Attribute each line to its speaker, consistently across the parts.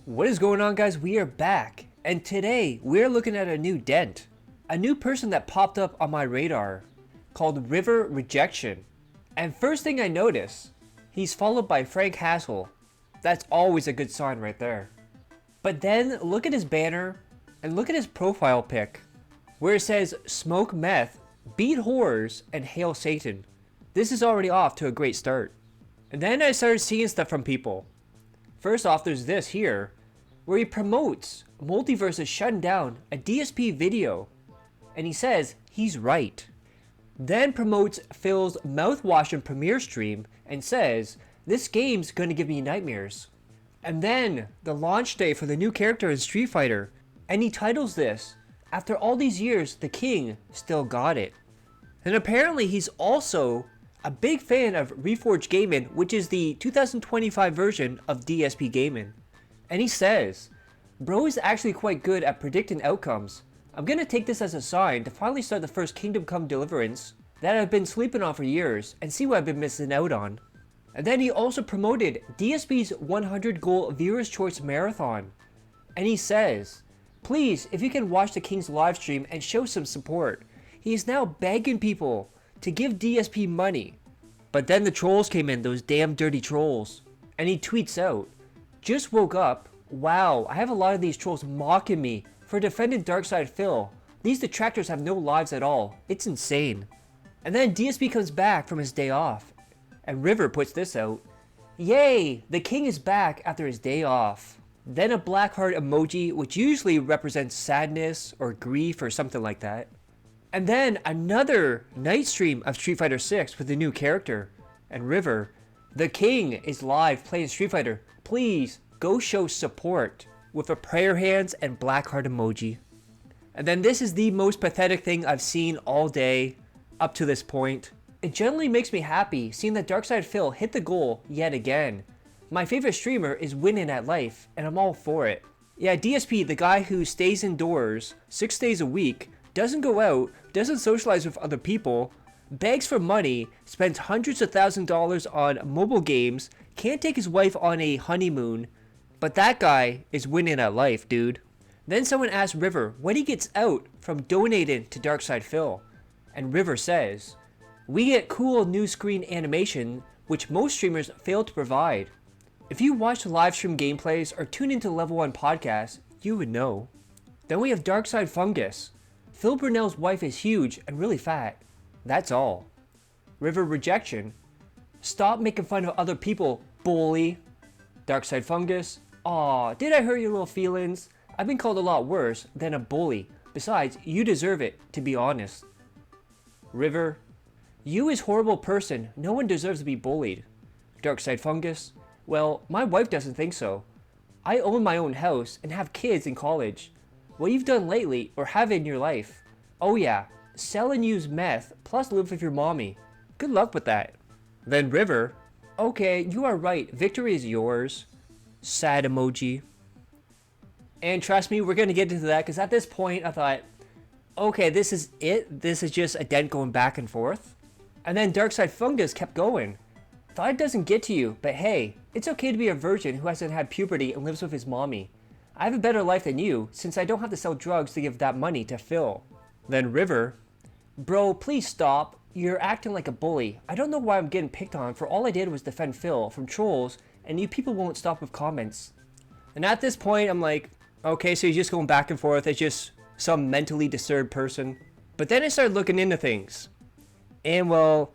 Speaker 1: What is going on, guys? We are back, and today we're looking at a new Dent. A new person that popped up on my radar called Rejection. And first thing I notice, he's followed by Frank Hassel. That's always a good sign right there. But then look at his banner and look at his profile pic where it says smoke meth, beat whores, and hail Satan. This is already off to a great start. And then I started seeing stuff from people. First off, there's this here where he promotes Multiverse is shutting down a DSP video, and he says he's right. Then promotes Phil's mouthwash and premiere stream and says this game's gonna give me nightmares. And then the launch day for the new character in Street Fighter, and he titles this, after all these years, the king still got it. And apparently he's also a big fan of Reforged Gaming, which is the 2025 version of DSP Gaming. And he says, bro is actually quite good at predicting outcomes. I'm gonna take this as a sign to finally start the first Kingdom Come Deliverance that I've been sleeping on for years and see what I've been missing out on. And then he also promoted DSP's 100 goal Viewer's Choice Marathon. And he says, please, if you can watch the King's livestream and show some support. He is now begging people to give DSP money. But then the trolls came in, those damn dirty trolls. And he tweets out, just woke up. Wow, I have a lot of these trolls mocking me for defending Darkside Phil. These detractors have no lives at all. It's insane. And then DSP comes back from his day off. And River puts this out. Yay, the king is back after his day off. Then a black heart emoji, which usually represents sadness or grief or something like that. And then another night stream of Street Fighter 6 with a new character. And River, the king is live playing Street Fighter. Please go show support with a prayer hands and black heart emoji. And then this is the most pathetic thing I've seen all day up to this point. It generally makes me happy seeing that Darkside Phil hit the goal yet again. My favorite streamer is winning at life and I'm all for it. Yeah, DSP, the guy who stays indoors 6 days a week, doesn't go out, doesn't socialize with other people, begs for money, spends hundreds of thousands of dollars on mobile games, can't take his wife on a honeymoon, but that guy is winning at life, dude. Then someone asked River what he gets out from donating to Darkside Phil, and River says, we get cool new screen animation which most streamers fail to provide. If you watch the live stream gameplays or tune into Level 1 podcasts, you would know. Then we have Darkside Fungus. Phil Brunel's wife is huge and really fat. That's all. River Rejection. Stop making fun of other people, bully. Darkside Fungus. Aw, did I hurt your little feelings? I've been called a lot worse than a bully. Besides, you deserve it, to be honest. River. You is horrible person. No one deserves to be bullied. Darkside Fungus. Well, my wife doesn't think so. I own my own house and have kids in college. What you've done lately or have in your life. Oh yeah, sell and use meth plus live with your mommy. Good luck with that. Then River. Okay, you are right. Victory is yours. Sad emoji. And trust me, we're going to get into that because at this point I thought, okay, this is it. This is just a Dent going back and forth. And then Darkside Fungus kept going. Thought it doesn't get to you, but hey, it's okay to be a virgin who hasn't had puberty and lives with his mommy. I have a better life than you since I don't have to sell drugs to give that money to Phil. Then River. Bro, please stop. You're acting like a bully. I don't know why I'm getting picked on for all I did was defend Phil from trolls and you people won't stop with comments. And at this point I'm like, okay, so he's just going back and forth as just some mentally disturbed person. But then I started looking into things. And well,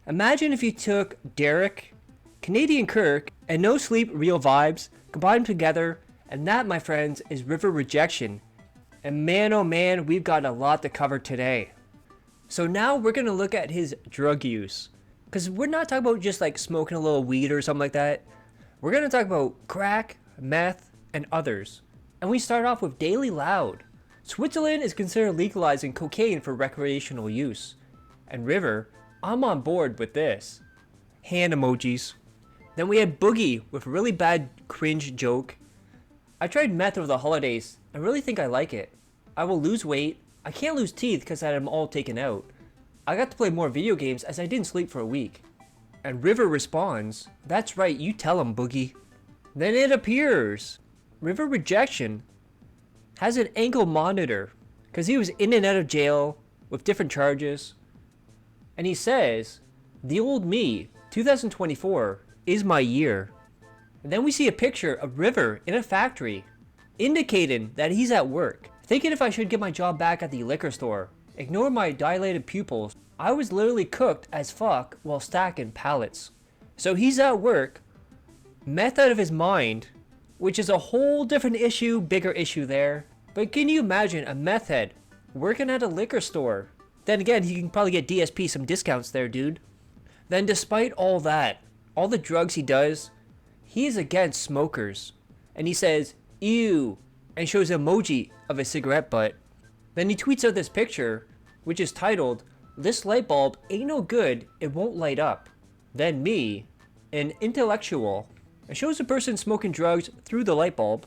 Speaker 1: imagine if you took Derek, Canadian Kirk, and No Sleep Real Vibes, combined them together, and that, my friends, is River Rejection. And man, oh man, we've got a lot to cover today. So now we're going to look at his drug use. Because we're not talking about just like smoking a little weed or something like that. We're going to talk about crack, meth, and others. And we start off with Daily Loud. Switzerland is considered legalizing cocaine for recreational use. And River, I'm on board with this. Hand emojis. Then we had Boogie with a really bad cringe joke. I tried meth over the holidays. I really think I like it. I will lose weight. I can't lose teeth because I had them all taken out. I got to play more video games as I didn't sleep for a week. And River responds, that's right, you tell him, Boogie. Then it appears River Rejection has an ankle monitor because he was in and out of jail with different charges. And he says, the old me, 2024, is my year. And then we see a picture of River in a factory, indicating that he's at work. Thinking if I should get my job back at the liquor store. Ignore my dilated pupils. I was literally cooked as fuck while stacking pallets. So he's at work, meth out of his mind, which is a whole different issue, bigger issue there. But can you imagine a meth head working at a liquor store? Then again, he can probably get DSP some discounts there, dude. Then despite all that, all the drugs he does, he is against smokers. And he says, ew, and shows an emoji of a cigarette butt. Then he tweets out this picture, which is titled, this light bulb ain't no good, it won't light up. Then me, an intellectual, and shows a person smoking drugs through the light bulb.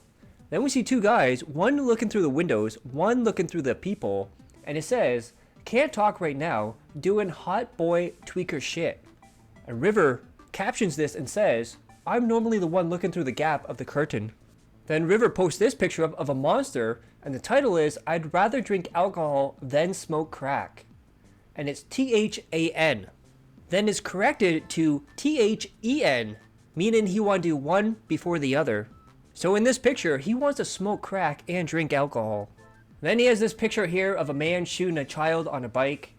Speaker 1: Then we see two guys, one looking through the windows, one looking through the people, and it says, can't talk right now, doing hot boy tweaker shit. And River captions this and says, I'm normally the one looking through the gap of the curtain. Then River posts this picture of a monster, and the title is, I'd rather drink alcohol than smoke crack. And it's THAN. Then it's corrected to THEN, meaning he wanted to do one before the other. So in this picture, he wants to smoke crack and drink alcohol. Then he has this picture here of a man shooting a child on a bike.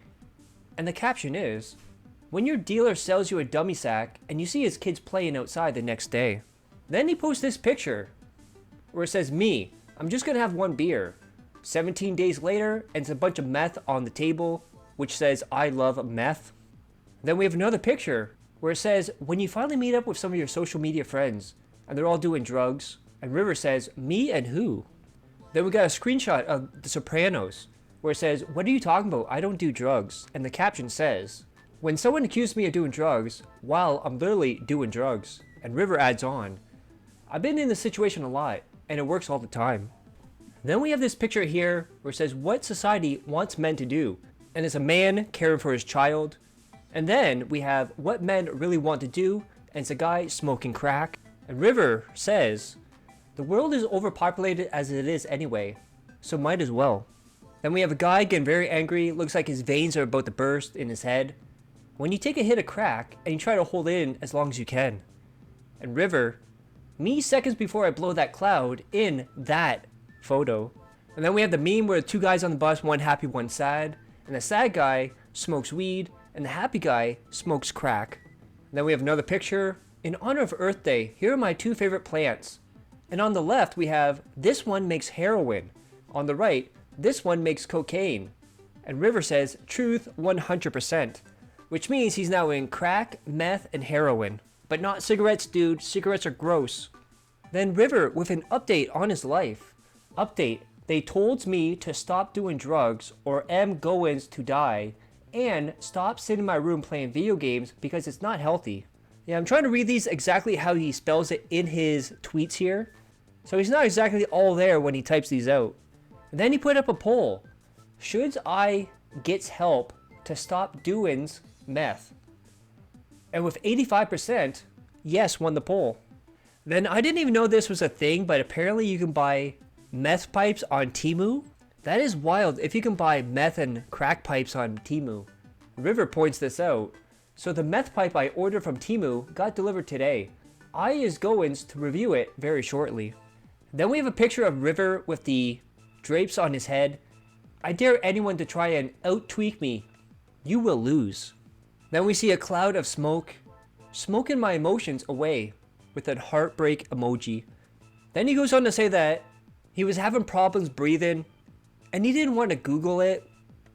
Speaker 1: And the caption is, when your dealer sells you a dummy sack and you see his kids playing outside the next day. Then he posts this picture where it says, me, I'm just gonna have one beer. 17 days later, and it's a bunch of meth on the table, which says, I love meth. Then we have another picture where it says, when you finally meet up with some of your social media friends and they're all doing drugs, and River says, me and who? Then we got a screenshot of The Sopranos where it says, what are you talking about? I don't do drugs. And the caption says, when someone accused me of doing drugs, well, I'm literally doing drugs. And River adds on, I've been in this situation a lot, and it works all the time. Then we have this picture here where it says what society wants men to do. And it's a man caring for his child. And then we have what men really want to do, and it's a guy smoking crack. And River says, the world is overpopulated as it is anyway, so might as well. Then we have a guy getting very angry, looks like his veins are about to burst in his head. When you take a hit of crack, and you try to hold it in as long as you can. And River, me seconds before I blow that cloud in that photo. And then we have the meme where the two guys on the bus, one happy, one sad. And the sad guy smokes weed, and the happy guy smokes crack. And then we have another picture. In honor of Earth Day, here are my two favorite plants. And on the left, we have, this one makes heroin. On the right, this one makes cocaine. And River says, truth 100%. Which means he's now in crack, meth, and heroin. But not cigarettes, dude. Cigarettes are gross. Then River with an update on his life. Update, they told me to stop doing drugs or am goins to die. And stop sitting in my room playing video games because it's not healthy. Yeah, I'm trying to read these exactly how he spells it in his tweets here. So he's not exactly all there when he types these out. And then he put up a poll. Should I get help to stop doings meth? And with 85%, yes won the poll. Then I didn't even know this was a thing, but apparently you can buy meth pipes on Temu. That is wild if you can buy meth and crack pipes on Temu. River points this out. So the meth pipe I ordered from Temu got delivered today. I is goins to review it very shortly. Then we have a picture of River with the drapes on his head. I dare anyone to try and out-tweak me. You will lose. Then we see a cloud of smoke, smoking my emotions away with that heartbreak emoji. Then he goes on to say that he was having problems breathing and he didn't want to Google it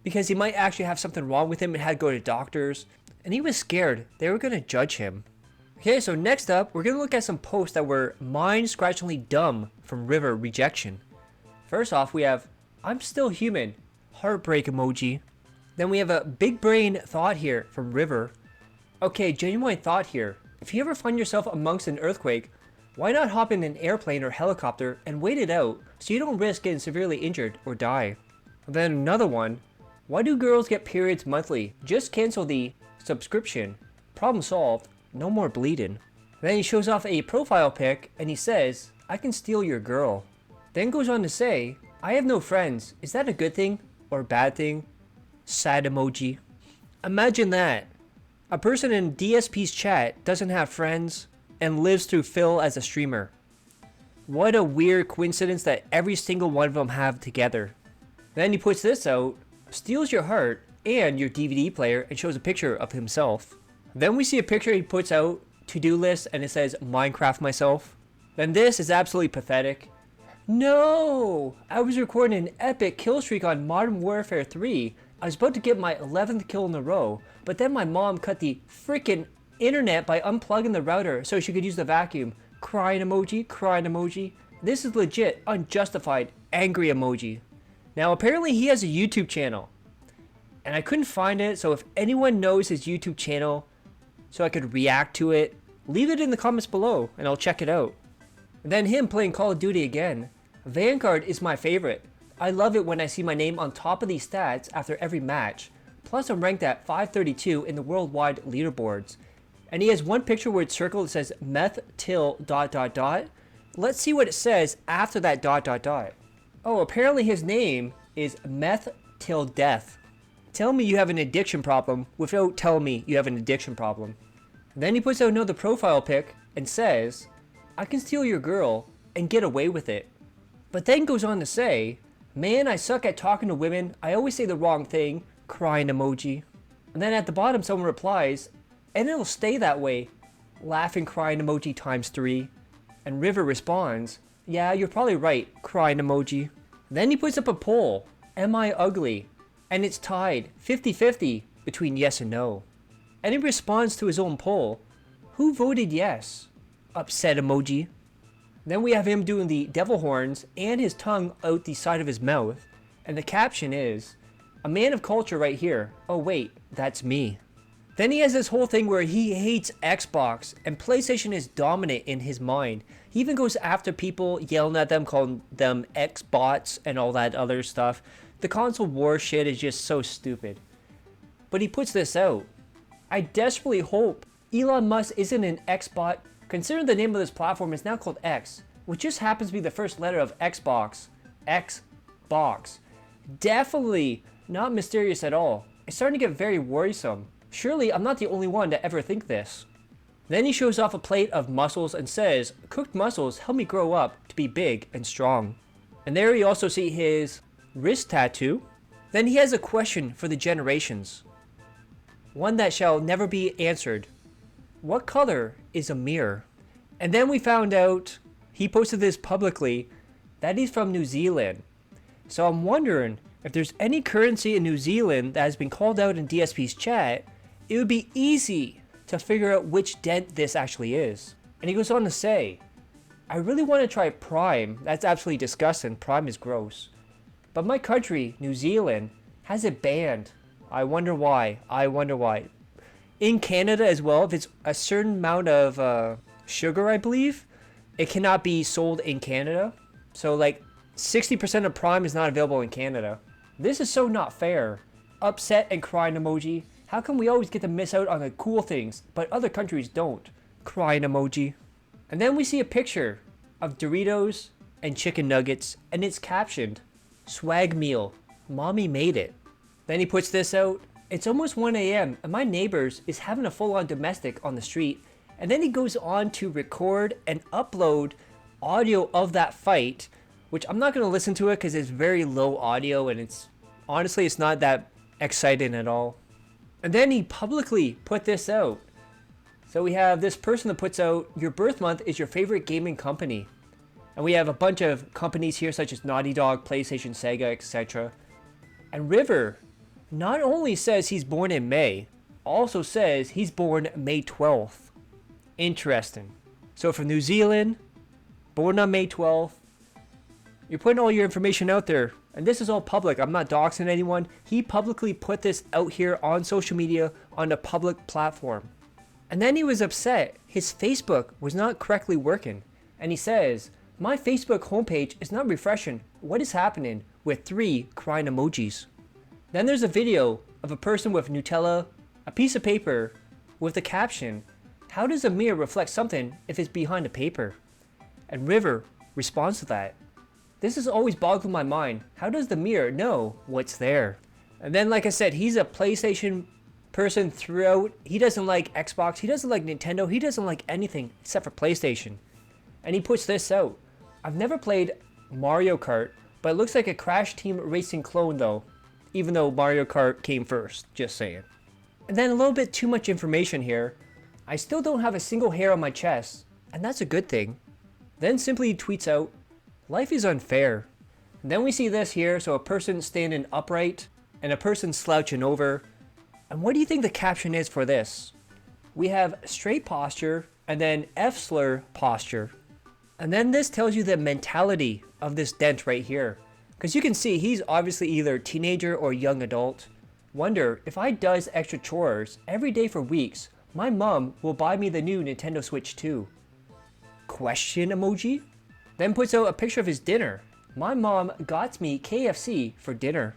Speaker 1: because he might actually have something wrong with him and had to go to doctors. And he was scared they were going to judge him. Okay, so next up, we're going to look at some posts that were mind-scratchingly dumb from River Rejection. First off, we have, I'm still human, heartbreak emoji. Then we have a big brain thought here from River. Okay, genuine thought here. If you ever find yourself amongst an earthquake, why not hop in an airplane or helicopter and wait it out so you don't risk getting severely injured or die? And then another one, why do girls get periods monthly? Just cancel the subscription. Problem solved. No more bleeding. Then he shows off a profile pic and he says, I can steal your girl. Then goes on to say, I have no friends. Is that a good thing or a bad thing? Sad emoji. Imagine that. A person in DSP's chat doesn't have friends and lives through Phil as a streamer. What a weird coincidence that every single one of them have together. Then he puts this out, steals your heart and your DVD player, and shows a picture of himself. Then we see a picture he puts out, to-do list, and it says Minecraft myself. Then this is absolutely pathetic. No! I was recording an epic kill streak on Modern Warfare 3. I was about to get my 11th kill in a row, but then my mom cut the freaking internet by unplugging the router so she could use the vacuum. Crying emoji, crying emoji. This is legit, unjustified, angry emoji. Now apparently he has a YouTube channel, and I couldn't find it, so if anyone knows his YouTube channel so I could react to it, leave it in the comments below and I'll check it out. And then him playing Call of Duty again. Vanguard is my favorite. I love it when I see my name on top of these stats after every match. Plus I'm ranked at 532 in the worldwide leaderboards. And he has one picture where it's circled that says meth till ... Let's see what it says after that ... Oh, apparently his name is meth till death. Tell me you have an addiction problem without telling me you have an addiction problem. Then he puts out another profile pic and says, I can steal your girl and get away with it. But then goes on to say, man, I suck at talking to women. I always say the wrong thing. Crying emoji. And then at the bottom someone replies, and it'll stay that way. Laughing crying emoji times 3. And River responds, yeah, you're probably right. Crying emoji. Then he puts up a poll. Am I ugly? And it's tied 50-50 between yes and no. And he responds to his own poll. Who voted yes? Upset emoji. Then we have him doing the devil horns and his tongue out the side of his mouth. And the caption is, a man of culture right here. Oh wait, that's me. Then he has this whole thing where he hates Xbox and PlayStation is dominant in his mind. He even goes after people, yelling at them, calling them Xbots and all that other stuff. The console war shit is just so stupid. But he puts this out. I desperately hope Elon Musk isn't an Xbot, considering the name of this platform is now called X, which just happens to be the first letter of Xbox. Xbox. Definitely not mysterious at all. It's starting to get very worrisome. Surely I'm not the only one to ever think this. Then he shows off a plate of mussels and says, cooked mussels help me grow up to be big and strong. And there you also see his wrist tattoo. Then he has a question for the generations. One that shall never be answered. What color is a mirror? And then we found out, he posted this publicly, that he's from New Zealand. So I'm wondering if there's any currency in New Zealand that has been called out in DSP's chat, it would be easy to figure out which Dent this actually is. And he goes on to say, I really want to try Prime. That's absolutely disgusting. Prime is gross. But my country, New Zealand, has it banned. I wonder why. I wonder why. In Canada as well, if it's a certain amount of sugar, I believe, it cannot be sold in Canada. So like 60% of Prime is not available in Canada. This is so not fair. Upset and crying emoji. How come we always get to miss out on the cool things, but other countries don't? Crying emoji. And then we see a picture of Doritos and chicken nuggets, and it's captioned, swag meal, mommy made it. Then he puts this out, it's almost 1 a.m. and my neighbors is having a full-on domestic on the street. And then he goes on to record and upload audio of that fight, which I'm not going to listen to it because it's very low audio and it's honestly, it's not that exciting at all. And then he publicly put this out. So we have this person that puts out, your birth month is your favorite gaming company. And we have a bunch of companies here such as Naughty Dog, PlayStation, Sega, etc. And River not only says he's born in May, also says he's born May 12th. Interesting. So from New Zealand, born on May 12th, you're putting all your information out there. And this is all public. I'm not doxing anyone. He publicly put this out here on social media on a public platform. And then he was upset. His Facebook was not correctly working. And he says, my Facebook homepage is not refreshing. What is happening? With 3 crying emojis. Then there's a video of a person with Nutella, a piece of paper, with the caption, how does a mirror reflect something if it's behind a paper? And River responds to that. This has always boggled my mind. How does the mirror know what's there? And then, like I said, he's a PlayStation person throughout. He doesn't like Xbox. He doesn't like Nintendo. He doesn't like anything except for PlayStation. And he puts this out. I've never played Mario Kart, but it looks like a Crash Team Racing clone though. Even though Mario Kart came first. Just saying. And then a little bit too much information here. I still don't have a single hair on my chest. And that's a good thing. Then simply tweets out, life is unfair. And then we see this here. So a person standing upright and a person slouching over. And what do you think the caption is for this? We have straight posture and then F-slur posture. And then this tells you the mentality of this Dent right here. Because you can see he's obviously either teenager or young adult. Wonder if I does extra chores every day for weeks, my mom will buy me the new Nintendo Switch 2. Question emoji? Then puts out a picture of his dinner. My mom got me KFC for dinner.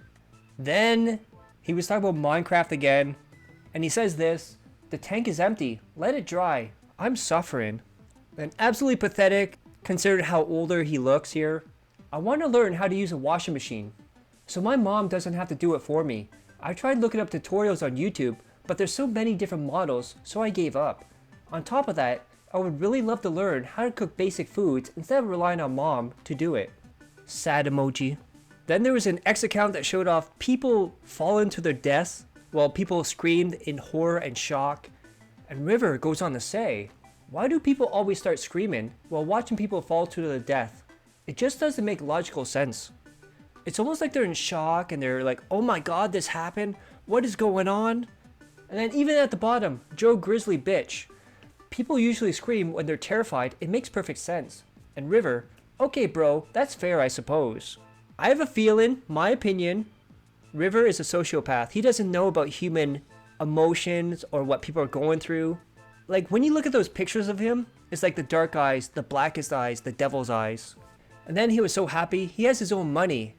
Speaker 1: Then he was talking about Minecraft again, and he says this, the tank is empty, let it dry, I'm suffering. And absolutely pathetic, considering how older he looks here. I want to learn how to use a washing machine, so my mom doesn't have to do it for me. I tried looking up tutorials on YouTube, but there's so many different models, so I gave up. On top of that, I would really love to learn how to cook basic foods instead of relying on mom to do it. Sad emoji. Then there was an X account that showed off people falling to their deaths while people screamed in horror and shock. And River goes on to say, why do people always start screaming while watching people fall to their death? It just doesn't make logical sense. It's almost like they're in shock and they're like, oh my god, this happened? What is going on? And then even at the bottom, Joe Grizzly bitch. People usually scream when they're terrified. It makes perfect sense. And River, okay bro, that's fair I suppose. I have a feeling, my opinion, River is a sociopath. He doesn't know about human emotions or what people are going through. Like when you look at those pictures of him, it's like the dark eyes, the blackest eyes, the devil's eyes. And then he was so happy, he has his own money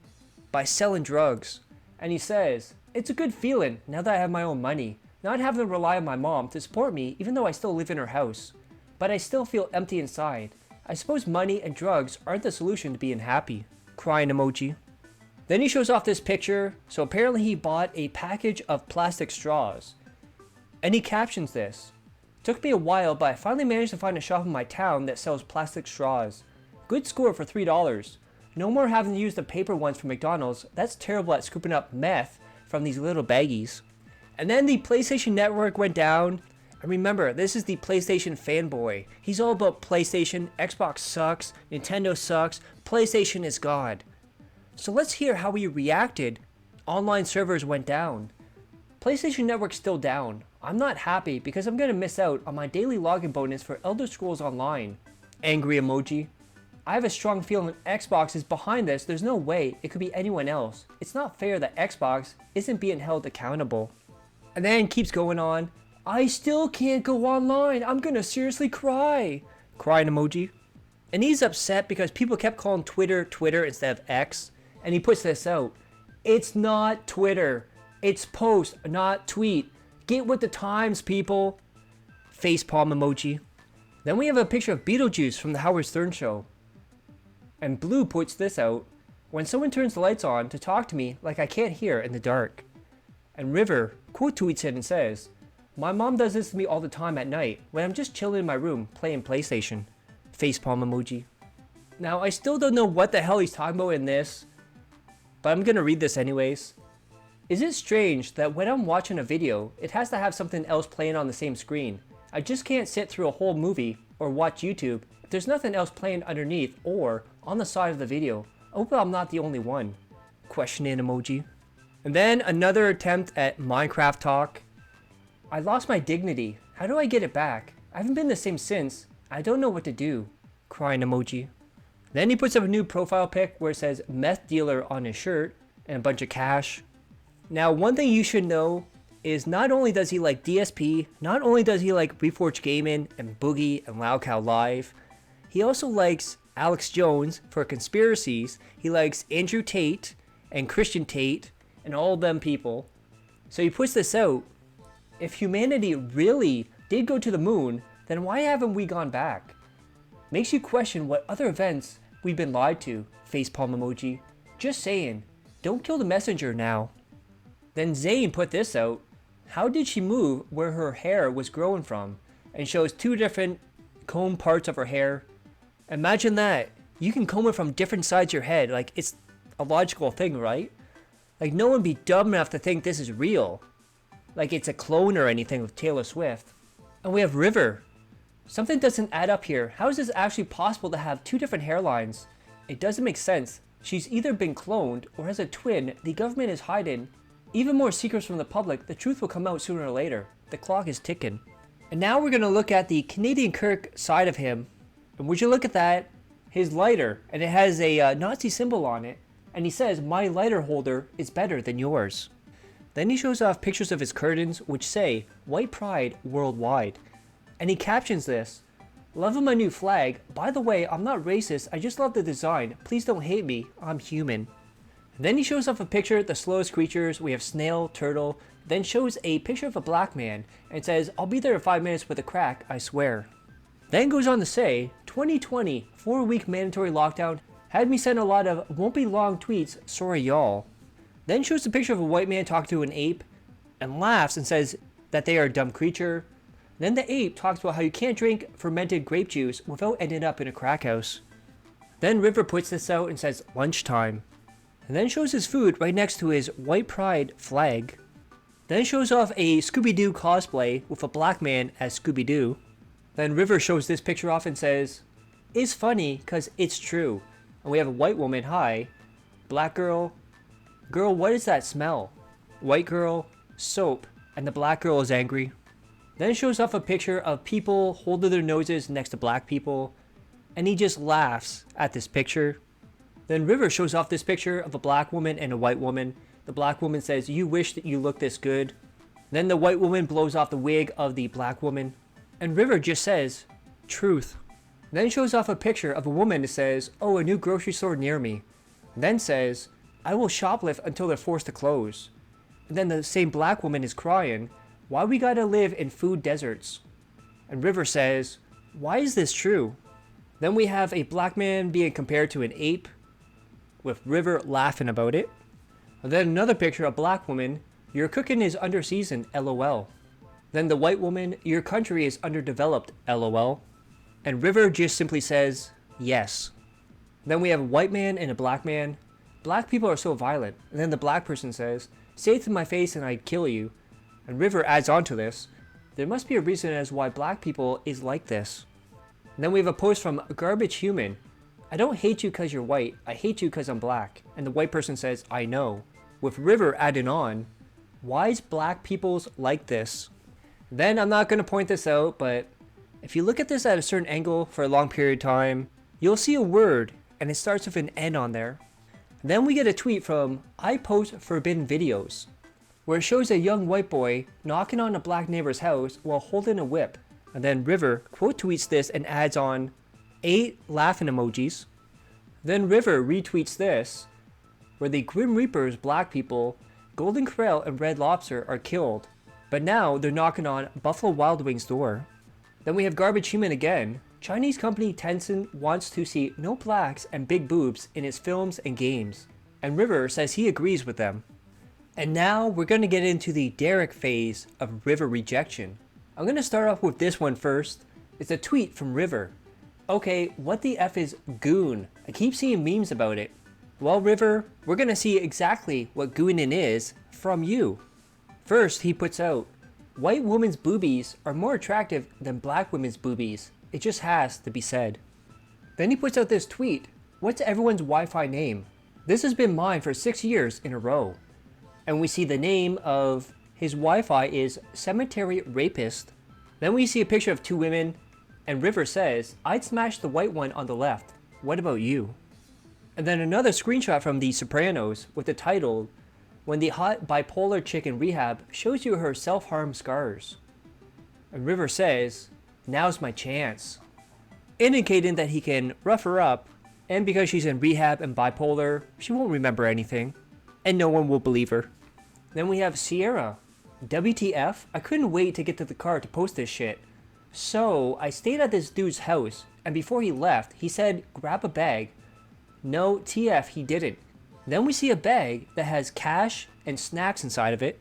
Speaker 1: by selling drugs. And he says, it's a good feeling now that I have my own money, not having to rely on my mom to support me even though I still live in her house. But I still feel empty inside. I suppose money and drugs aren't the solution to being happy. Crying emoji. Then he shows off this picture, so apparently he bought a package of plastic straws. And he captions this. Took me a while, but I finally managed to find a shop in my town that sells plastic straws. Good score for $3. No more having to use the paper ones from McDonald's. That's terrible at scooping up meth from these little baggies. And then the PlayStation Network went down. And remember, this is the PlayStation fanboy. He's all about PlayStation, Xbox sucks, Nintendo sucks, PlayStation is God. So let's hear how he reacted. Online servers went down. PlayStation Network's still down. I'm not happy because I'm going to miss out on my daily login bonus for Elder Scrolls Online. Angry emoji. I have a strong feeling Xbox is behind this. There's no way it could be anyone else. It's not fair that Xbox isn't being held accountable. And then keeps going on. I still can't go online. I'm gonna seriously cry. Crying emoji. And he's upset because people kept calling Twitter Twitter instead of X. And he puts this out. It's not Twitter. It's post, not tweet. Get with the times, people. Facepalm emoji. Then we have a picture of Beetlejuice from the Howard Stern show. And Blue puts this out. When someone turns the lights on to talk to me like I can't hear in the dark. And River quote tweets it and says, my mom does this to me all the time at night when I'm just chilling in my room playing PlayStation. Facepalm emoji. Now I still don't know what the hell he's talking about in this, but I'm gonna read this anyways. Is it strange that when I'm watching a video, it has to have something else playing on the same screen? I just can't sit through a whole movie or watch YouTube if there's nothing else playing underneath or on the side of the video. I hope I'm not the only one. Questioning emoji. And then another attempt at Minecraft talk. I lost my dignity. How do I get it back? I haven't been the same since. I don't know what to do. Crying emoji. Then he puts up a new profile pic where it says meth dealer on his shirt and a bunch of cash. Now one thing you should know is not only does he like DSP, not only does he like Reforged Gaming and Boogie and LOLcow Live, he also likes Alex Jones for Conspiracies. He likes Andrew Tate and Christian Tate and all them people. So he puts this out. If humanity really did go to the moon, then why haven't we gone back? Makes you question what other events We've been lied to. Facepalm emoji. Just saying. Don't kill the messenger now. Then Zayn put this out. How did she move where her hair was growing from? And shows 2 different comb parts of her hair. Imagine that. You can comb it from different sides of your head. Like, it's a logical thing, right? Like, no one would be dumb enough to think this is real. Like it's a clone or anything with Taylor Swift. And we have River. Something doesn't add up here. How is this actually possible to have 2 different hairlines? It doesn't make sense. She's either been cloned or has a twin the government is hiding. Even more secrets from the public, the truth will come out sooner or later. The clock is ticking. And now we're going to look at the Canadian Kirk side of him. And would you look at that? His lighter, and it has a Nazi symbol on it. And he says, my lighter holder is better than yours. Then he shows off pictures of his curtains, which say, White Pride Worldwide. And he captions this, loving my new flag. By the way, I'm not racist, I just love the design. Please don't hate me, I'm human. Then he shows off a picture of the slowest creatures. We have snail, turtle, then shows a picture of a black man and says, I'll be there in 5 minutes with a crack, I swear. Then goes on to say, 2020, 4-week mandatory lockdown, had me send a lot of won't be long tweets, sorry y'all. Then shows a picture of a white man talking to an ape and laughs and says that they are a dumb creature. Then the ape talks about how you can't drink fermented grape juice without ending up in a crack house. Then River puts this out and says lunchtime. And then shows his food right next to his White Pride flag. Then shows off a Scooby-Doo cosplay with a black man as Scooby-Doo. Then River shows this picture off and says, it's funny cause it's true. And we have a white woman, hi. Black girl, girl what is that smell? White girl, soap, and the black girl is angry. Then shows off a picture of people holding their noses next to black people. And he just laughs at this picture. Then River shows off this picture of a black woman and a white woman. The black woman says, you wish that you looked this good. Then the white woman blows off the wig of the black woman. And River just says, truth. Then shows off a picture of a woman that says, oh, a new grocery store near me. Then says, I will shoplift until they're forced to close. And then the same black woman is crying, why we gotta live in food deserts? And River says, why is this true? Then we have a black man being compared to an ape, with River laughing about it. And then another picture of a black woman, your cooking is under seasoned, LOL. Then the white woman, your country is underdeveloped, LOL. And River just simply says, yes. Then we have a white man and a black man. Black people are so violent. And then the black person says, say it to my face and I'd kill you. And River adds on to this, there must be a reason as why black people is like this. And then we have a post from Garbage Human. I don't hate you cause you're white, I hate you cause I'm black. And the white person says, I know. With River adding on, why is black people's like this? Then I'm not going to point this out, but if you look at this at a certain angle for a long period of time, you'll see a word and it starts with an N on there. Then we get a tweet from I Post Forbidden Videos, where it shows a young white boy knocking on a black neighbor's house while holding a whip. And then River quote tweets this and adds on 8 laughing emojis. Then River retweets this, where the Grim Reaper's black people, Golden Corral and Red Lobster are killed, but now they're knocking on Buffalo Wild Wings' door. Then we have Garbage Human again. Chinese company Tencent wants to see no blacks and big boobs in its films and games, and River says he agrees with them. And now we're going to get into the Derek phase of River rejection. I'm going to start off with this one first. It's a tweet from River. Okay, what the F is goon? I keep seeing memes about it. Well, River, we're going to see exactly what gooning is from you. First, he puts out, white women's boobies are more attractive than black women's boobies. It just has to be said. Then he puts out this tweet, what's everyone's Wi-Fi name? This has been mine for 6 years in a row. And we see the name of his Wi-Fi is Cemetery Rapist. Then we see a picture of 2 women, and River says, I'd smash the white one on the left. What about you? And then another screenshot from The Sopranos with the title, when the hot bipolar chick in rehab shows you her self-harm scars. And River says, now's my chance. Indicating that he can rough her up, and because she's in rehab and bipolar, she won't remember anything, and no one will believe her. Then we have Sierra. WTF? I couldn't wait to get to the car to post this shit. So, I stayed at this dude's house, and before he left, he said, grab a bag. No, TF, he didn't. Then we see a bag that has cash and snacks inside of it.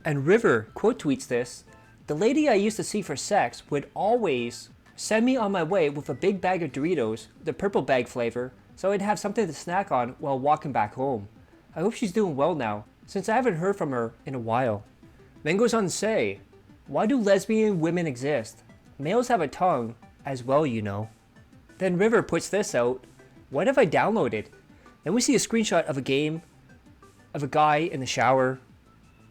Speaker 1: And River quote tweets this: "The lady I used to see for sex would always send me on my way with a big bag of Doritos, the purple bag flavor, so I'd have something to snack on while walking back home. I hope she's doing well now, since I haven't heard from her in a while." Then goes on to say, "Why do lesbian women exist? Males have a tongue as well, you know." Then River puts this out: "What have I downloaded?" Then we see a screenshot of a game of a guy in the shower,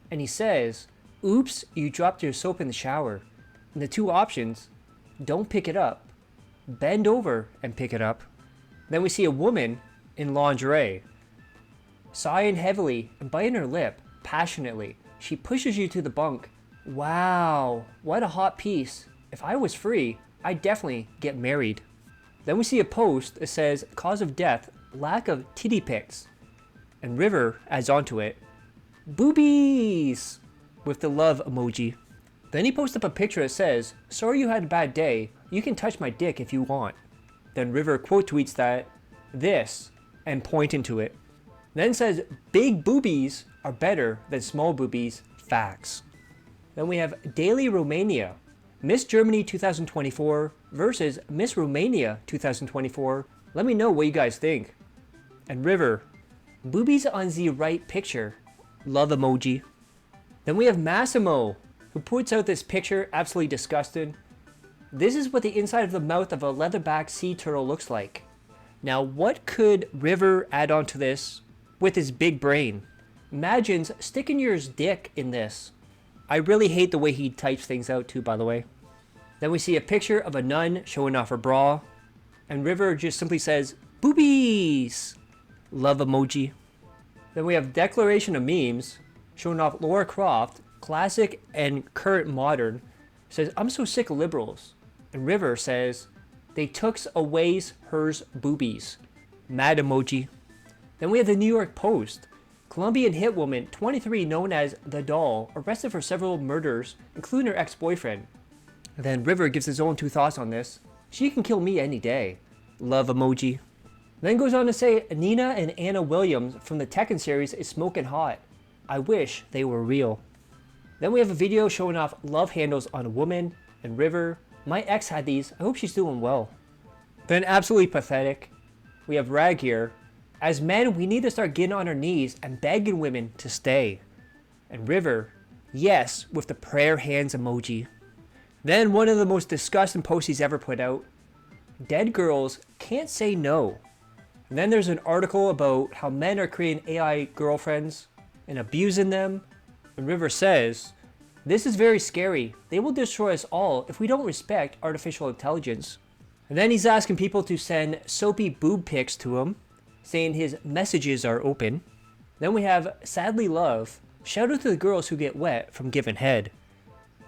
Speaker 1: and he says, "Oops, you dropped your soap in the shower." And the two options: don't pick it up, bend over and pick it up. Then we see a woman in lingerie, sighing heavily and biting her lip passionately. She pushes you to the bunk. Wow, what a hot piece. If I was free, I'd definitely get married. Then we see a post that says, "Cause of death, lack of titty pics." And River adds onto it, "Boobies!" with the love emoji. Then he posts up a picture that says, "Sorry you had a bad day. You can touch my dick if you want." Then River quote tweets that, "This," and pointing to it. Then says, "Big boobies are better than small boobies. Facts." Then we have Daily Romania, Miss Germany 2024 versus Miss Romania 2024. Let me know what you guys think. And River, "Boobies on the right picture. Love emoji." Then we have Massimo, who puts out this picture, absolutely disgusting. "This is what the inside of the mouth of a leatherback sea turtle looks like." Now, what could River add on to this with his big brain? Imagine sticking your dick in this. I really hate the way he types things out too, by the way. Then we see a picture of a nun showing off her bra, and River just simply says, "Boobies!" Love emoji. Then we have declaration of memes showing off Laura Croft, classic and current modern, says, "I'm so sick of liberals." And River says, "They tooks aways hers boobies." Mad emoji. Then we have the New York Post. Colombian hit woman 23 known as The Doll arrested for several murders, including her ex-boyfriend. And then River gives his own two thoughts on this. "She can kill me any day." Love emoji. Then goes on to say, "Nina and Anna Williams from the Tekken series is smoking hot. I wish they were real." Then we have a video showing off love handles on a woman, and River, "My ex had these, I hope she's doing well." Then absolutely pathetic, we have Rag here. "As men, we need to start getting on our knees and begging women to stay." And River, "Yes," with the prayer hands emoji. Then one of the most disgusting posts he's ever put out. "Dead girls can't say no." And then there's an article about how men are creating AI girlfriends and abusing them. And River says, "This is very scary. They will destroy us all if we don't respect artificial intelligence." And then he's asking people to send soapy boob pics to him, saying his messages are open. Then we have Sadly Love, "Shout out to the girls who get wet from giving head."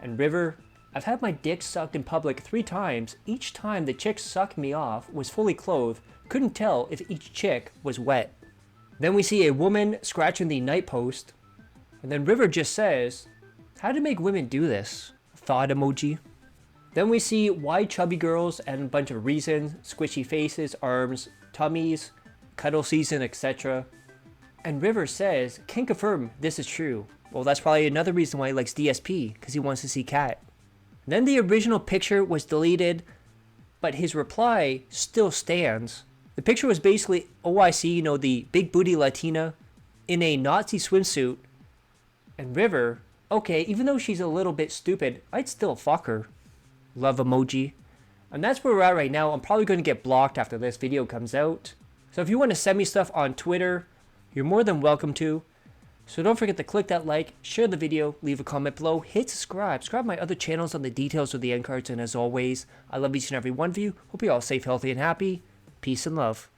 Speaker 1: And River, "I've had my dick sucked in public 3 times. Each time the chick sucked me off was fully clothed. Couldn't tell if each chick was wet." Then we see a woman scratching the night post. And then River just says, "How to make women do this?" Thought emoji. Then we see why chubby girls and a bunch of reasons, squishy faces, arms, tummies, cuddle season, etc. And River says, "Can confirm this is true." Well, that's probably another reason why he likes DSP, because he wants to see Cat. Then the original picture was deleted, but his reply still stands. The picture was basically OIC, you know, the big booty Latina, in a Nazi swimsuit. And River, "Okay, even though she's a little bit stupid, I'd still fuck her." Love emoji. And that's where we're at right now. I'm probably going to get blocked after this video comes out. So if you want to send me stuff on Twitter, you're more than welcome to. So don't forget to click that like, share the video, leave a comment below, hit subscribe. Subscribe to my other channels on the details of the end cards. And as always, I love each and every one of you. Hope you're all safe, healthy, and happy. Peace and love.